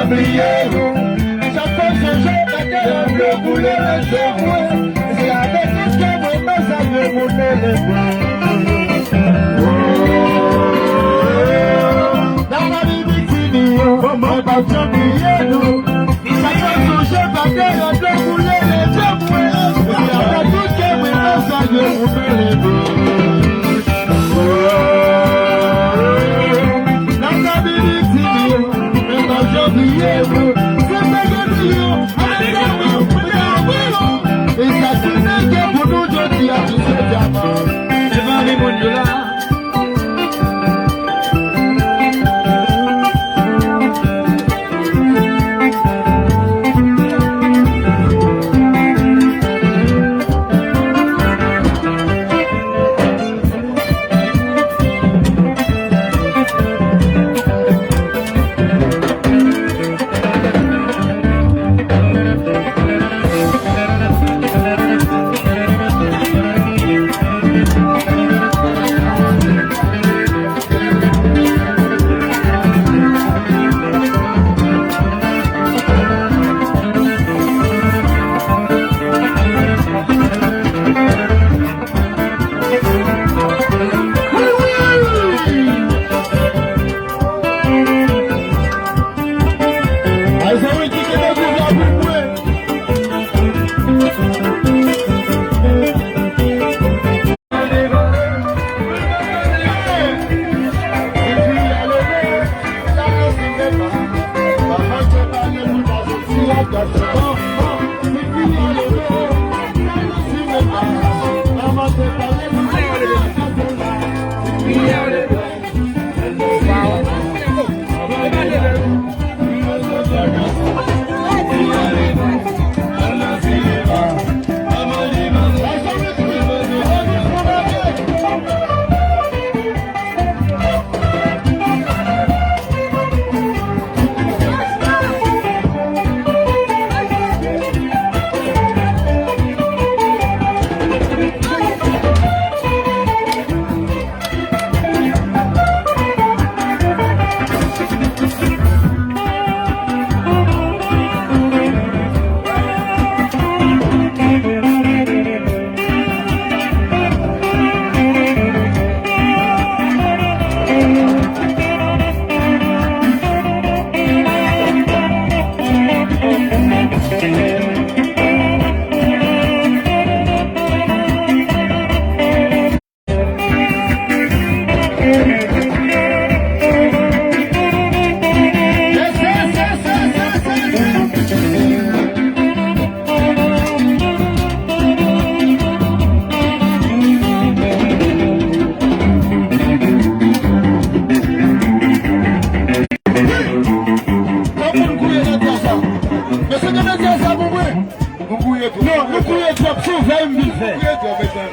sablier. Chaque fois que je regarde le boulet, je vois. C'est avec tout ce que moi, ça veut monter les bras. Dans ma vie, comment pas sablier, nous. Chaque fois que je regarde le boulet, je vois. C'est avec tout ce que moi, ça veut monter les bras.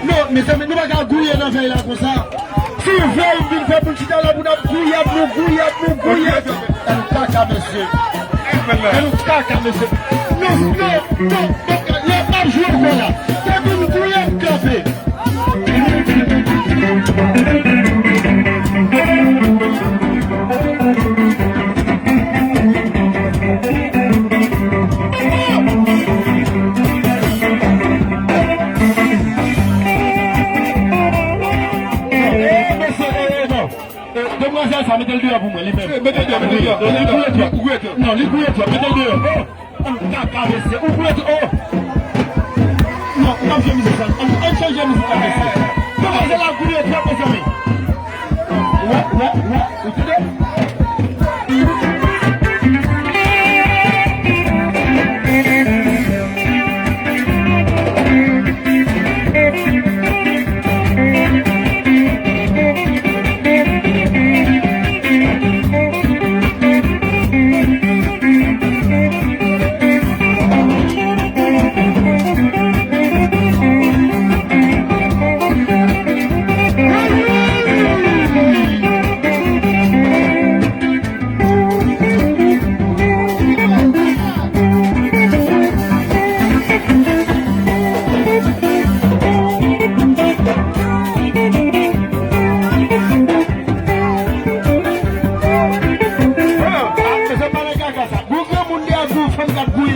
Non, mais ça ne va pas gouiller dans la là comme ça. Si vous voulez une faire pour quitter la boule, gouiller. Elle pas qu'à monsieur. Elle pas qu'à monsieur. Non, il n'y a pas de jour là. C'est pour gouiller le café. Ça mettez le deux pour moi, mettez le deux. Non, les couilles, mettez le deux. Non, on change de ça. On change de ça. Comment c'est la couille, tu vas consommer? Ouais.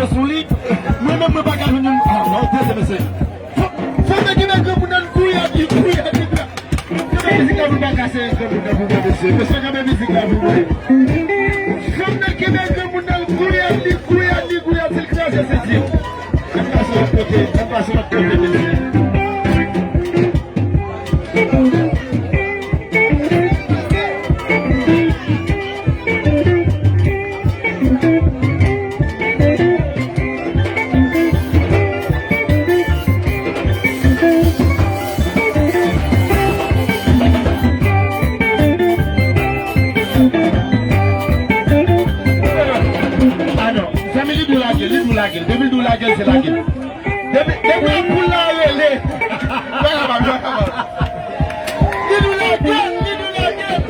crier son lit. Moi-même, je ne peux pas gagner. Ah non, c'est ça. Faut que tu me dises que vous n'avez couille à dire, couille à dire. Que la musique a vous pas cassé, que vous n'avez pas cassé. Parce que la musique a vous pas. Comme le Québec, vous n'avez couille à dire, couille à dire, couille à dire, c'est le cas, c'est dit. On passe sur l'autre côté, on passe sur l'autre côté. Depuis d'où la gueule, c'est la gueule. Depuis pour la gueule. Dis-nous la gueule, dis-nous la gueule.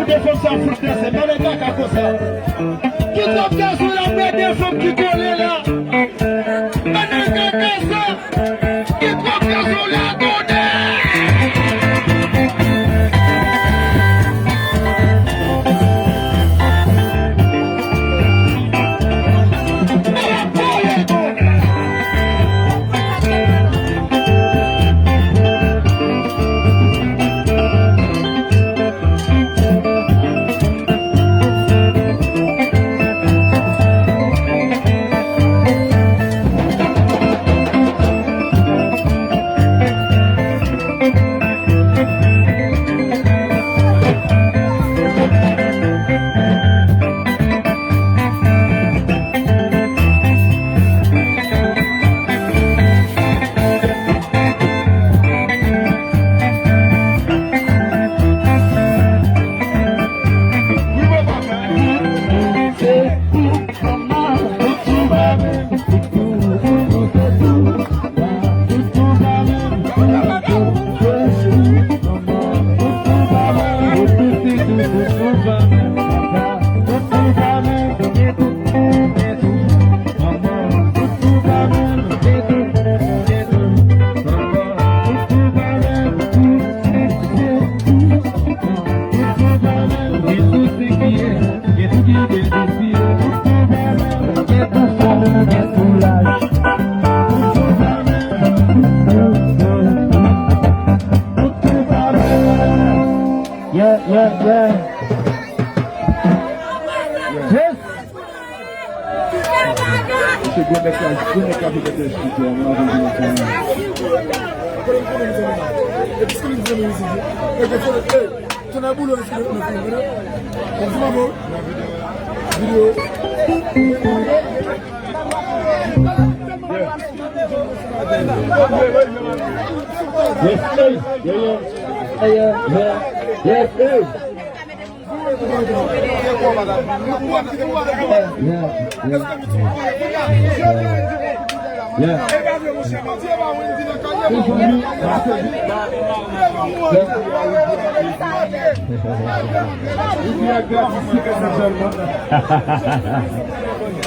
des femmes sans foutre, c'est pas les gars comme ça. Qui trouve qu'elles sont la paix des femmes qui collent là? Maintenant, qu'est-ce ça? Qui trouve qu'elles sont là?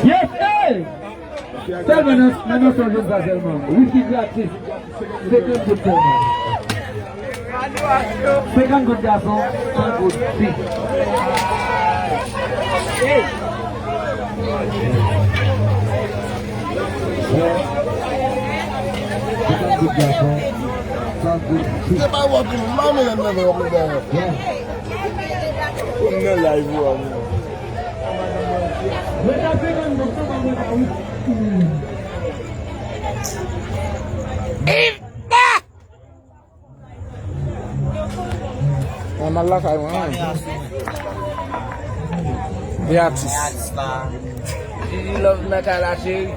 Yes, hey! Maintenant, son jeu seulement. Whisky gratis. 50 gouttes seulement. 50 gouttes garçon, 100 gouttes filles. C'est pas what you mommy and never over there. No live one. On a la caille, Beatrice. Il love me la chérie.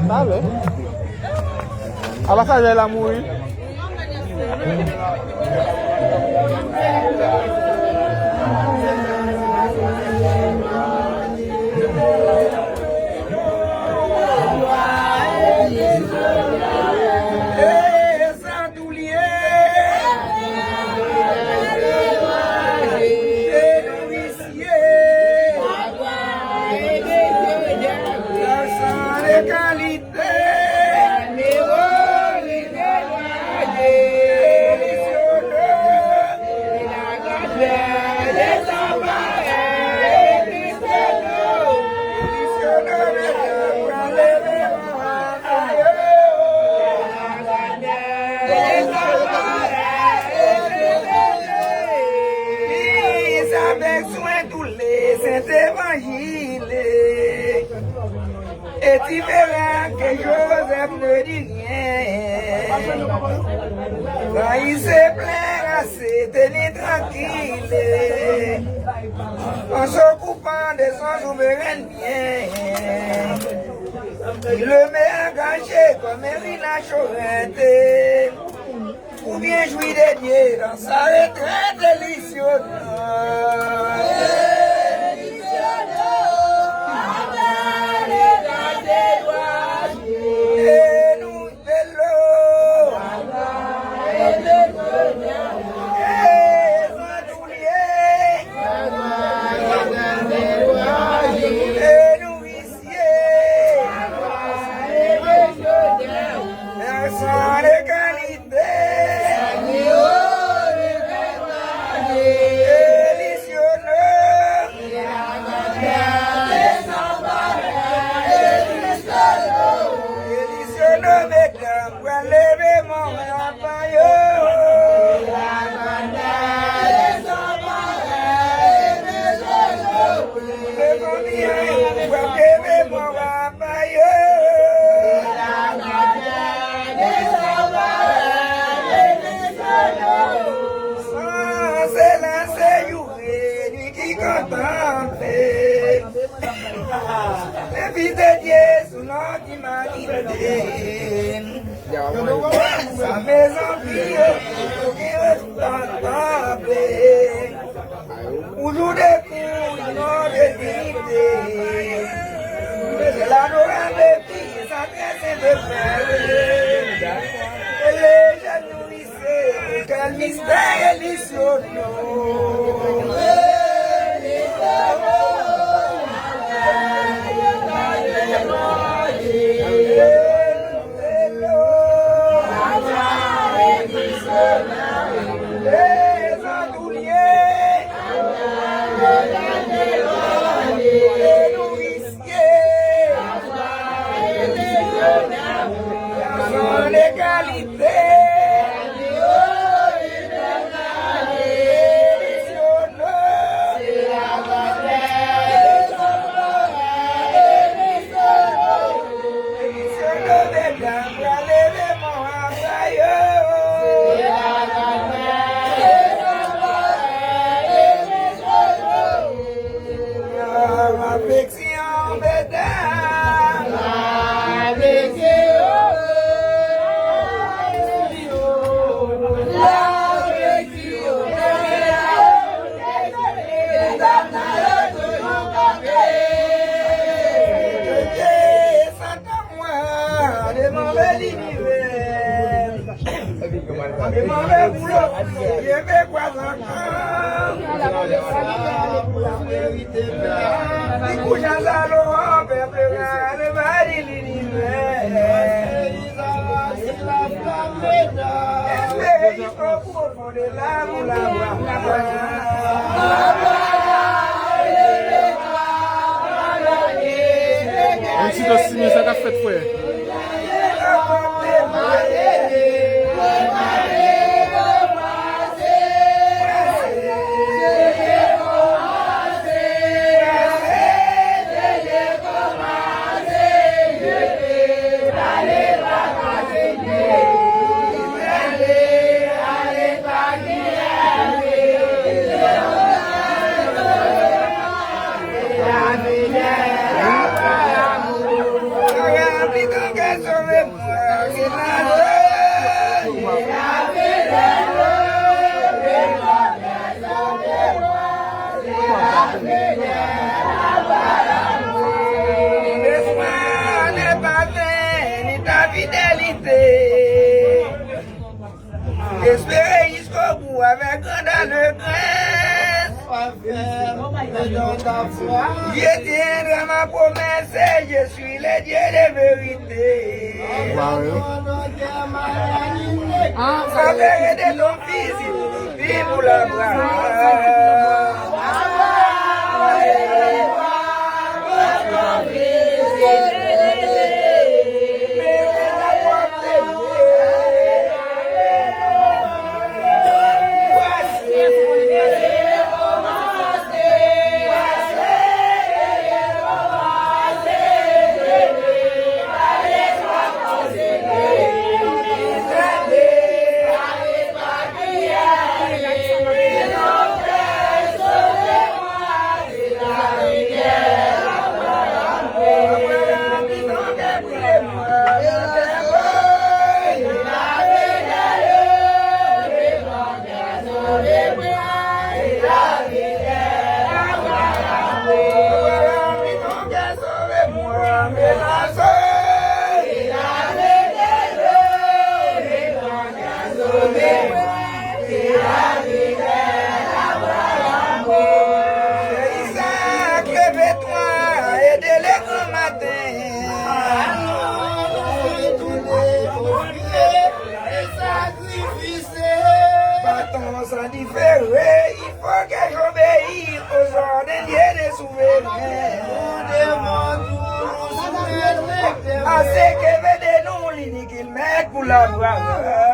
Vale. A la calle la mourir. Et tu verras que Joseph ne dit rien. Quand il se plaint assez, tenez tranquille, en s'occupant de son souverain bien. Il le met engagé comme Mérina Chaurette, ou bien jouir des dieux dans sa retraite délicieuse. sans l'égalité. Sa maison pire, qui reste toujours des coups, non de dignité. C'est la nourriture des filles, ça trace de frères. Et les jeunes nourrisseurs, quel mystère délicieux. Espérez jusqu'au bout avec grande allégresse. Je tiendrai ma promesse et je suis le Dieu de vérité. Ça verrait de ton fils, vive pour la gloire. pour la voir.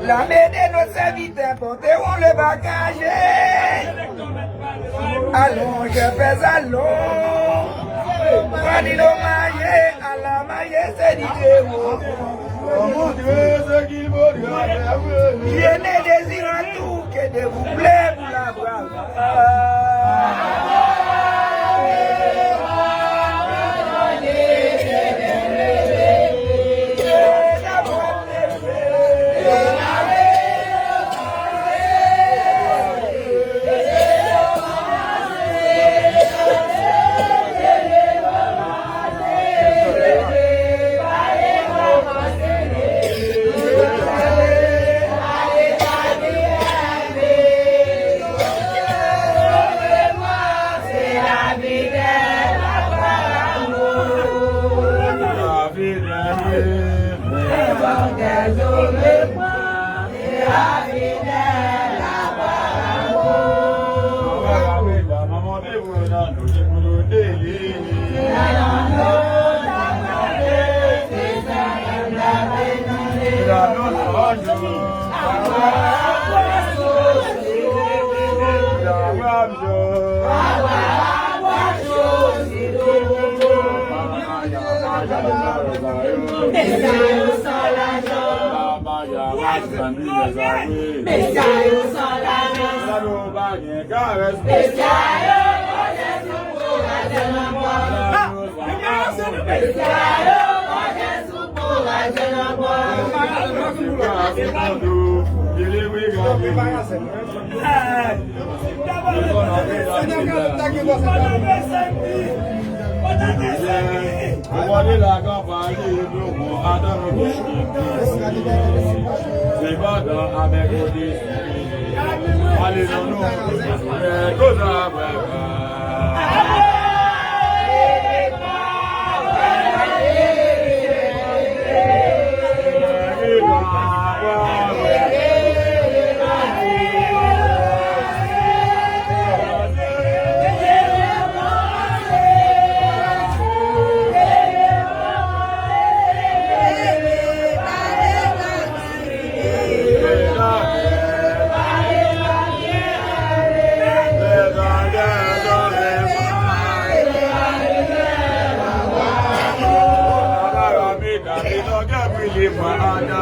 La main de nos serviteurs, porteront le bagage. Allons, je fais allons. Prenez l'hommage à la majesté du Dieu. Je ne désire en tout que de vous plaire pour la brave. Mama,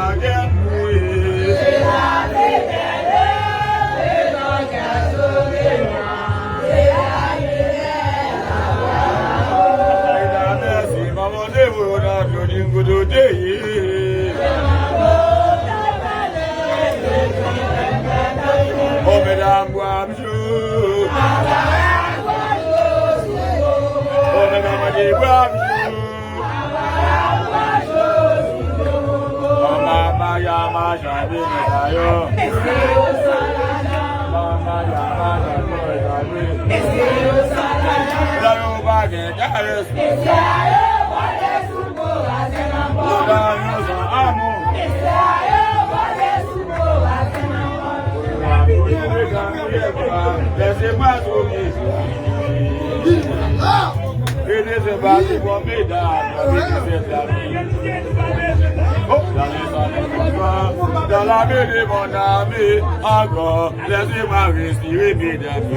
Dans la baie de mon ami, encore, laissez-moi respirer, mesdames.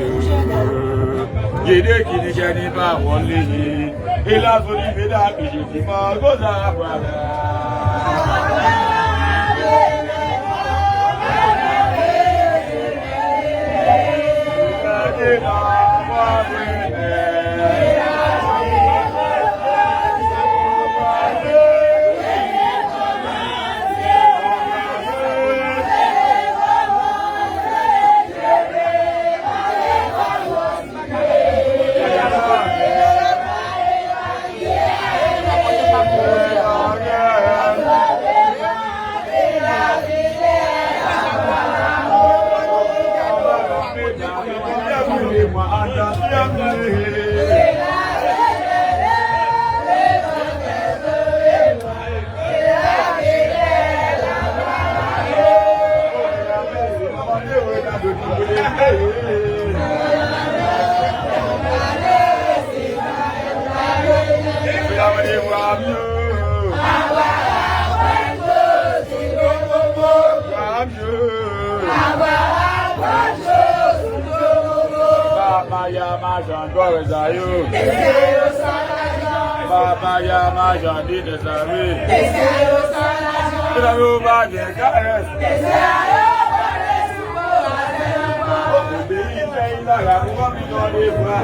Guédé qui n'est pas mon lit, et la folie, mesdames, j'ai dit, mon gos à voir. Baba ya ma jandi de sawi. Ira yo ba de gares. Be ina ina ga ko mi do de bra.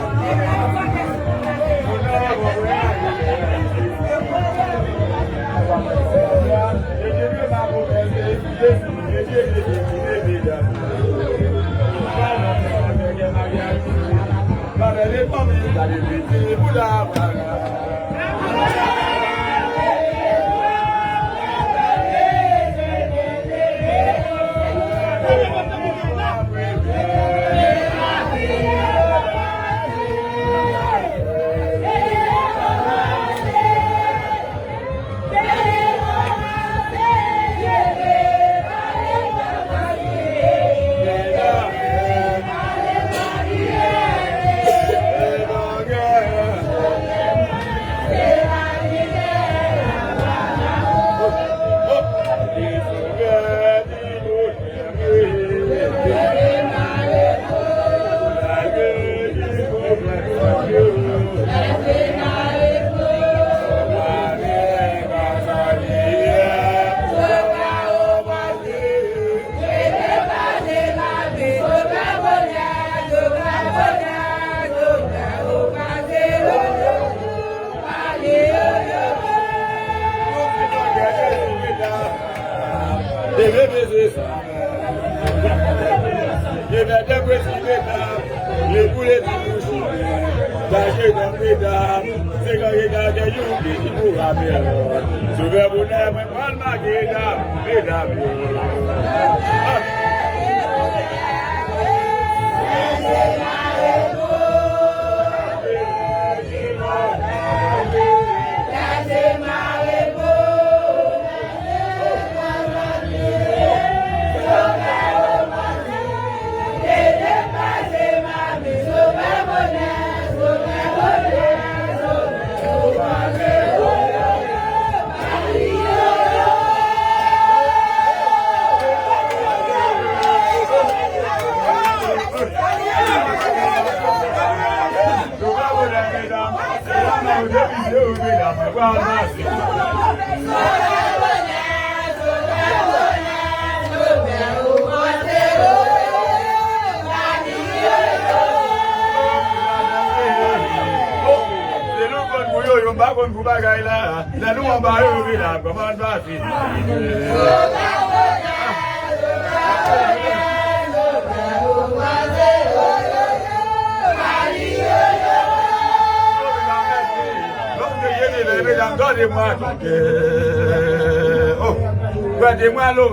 Regardez-moi l'eau,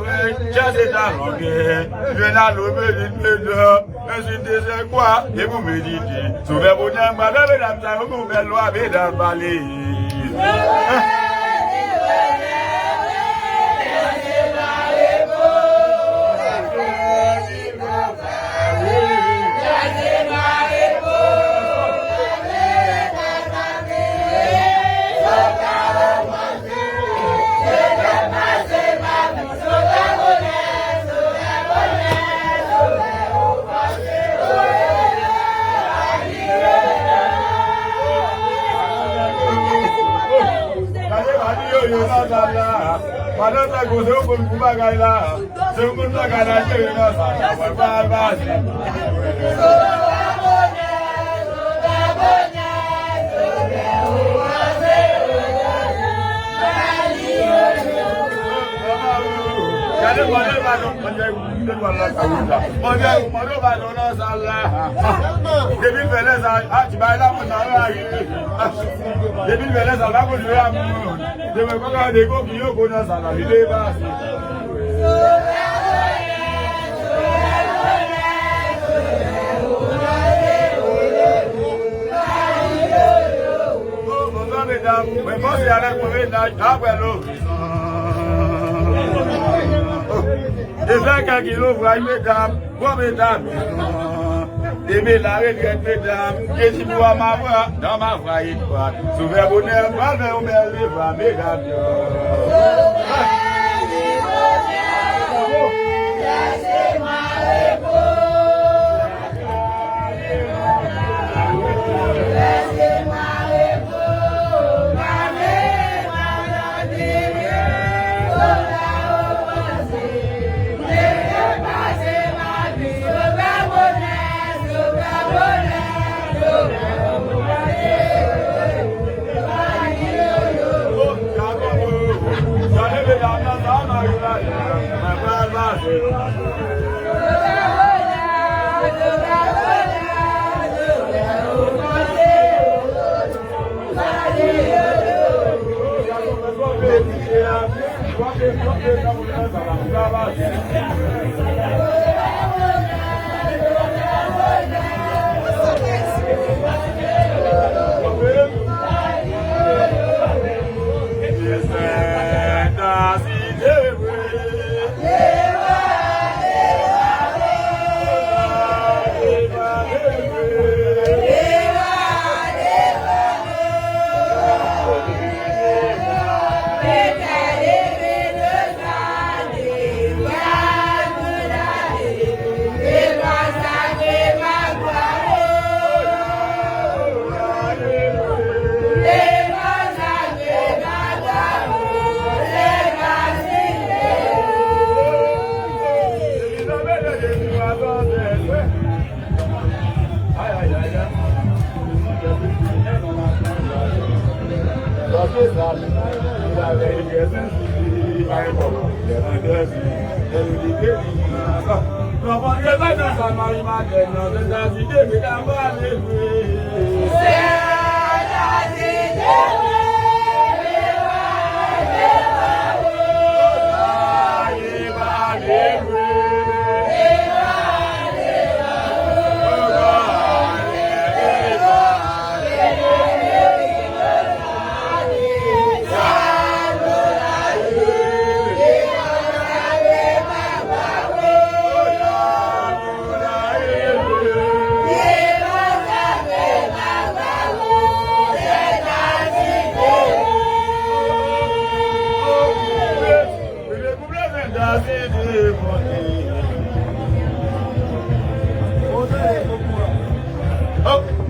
j'ai des armes, je n'ai pas l'eau, c'est quoi? Et vous méditez. Souvez-vous d'un malheur, mesdames, ça vous met loi, mesdames, balais. Padahal aku sempur kubah gaya, sempur tak ada cerita saya berbahas. Jadi mana baru menjadi keluarga kita, mana baru nasalah. Jadi bila saya cibala menarik, jadi bila saya aku juga mun, jadi kalau ada kau kio kau nasalah di bawah. Oh, mana beda, memang siapa yang beda, apa lo? Et 5 kilos, vous voyez, mesdames, quoi, mesdames? Aimez la retraite, mesdames, et si vous avez ma voix, dans ma voix, il croit. Souvez bonheur, pas de vous mettre, mesdames. Oh!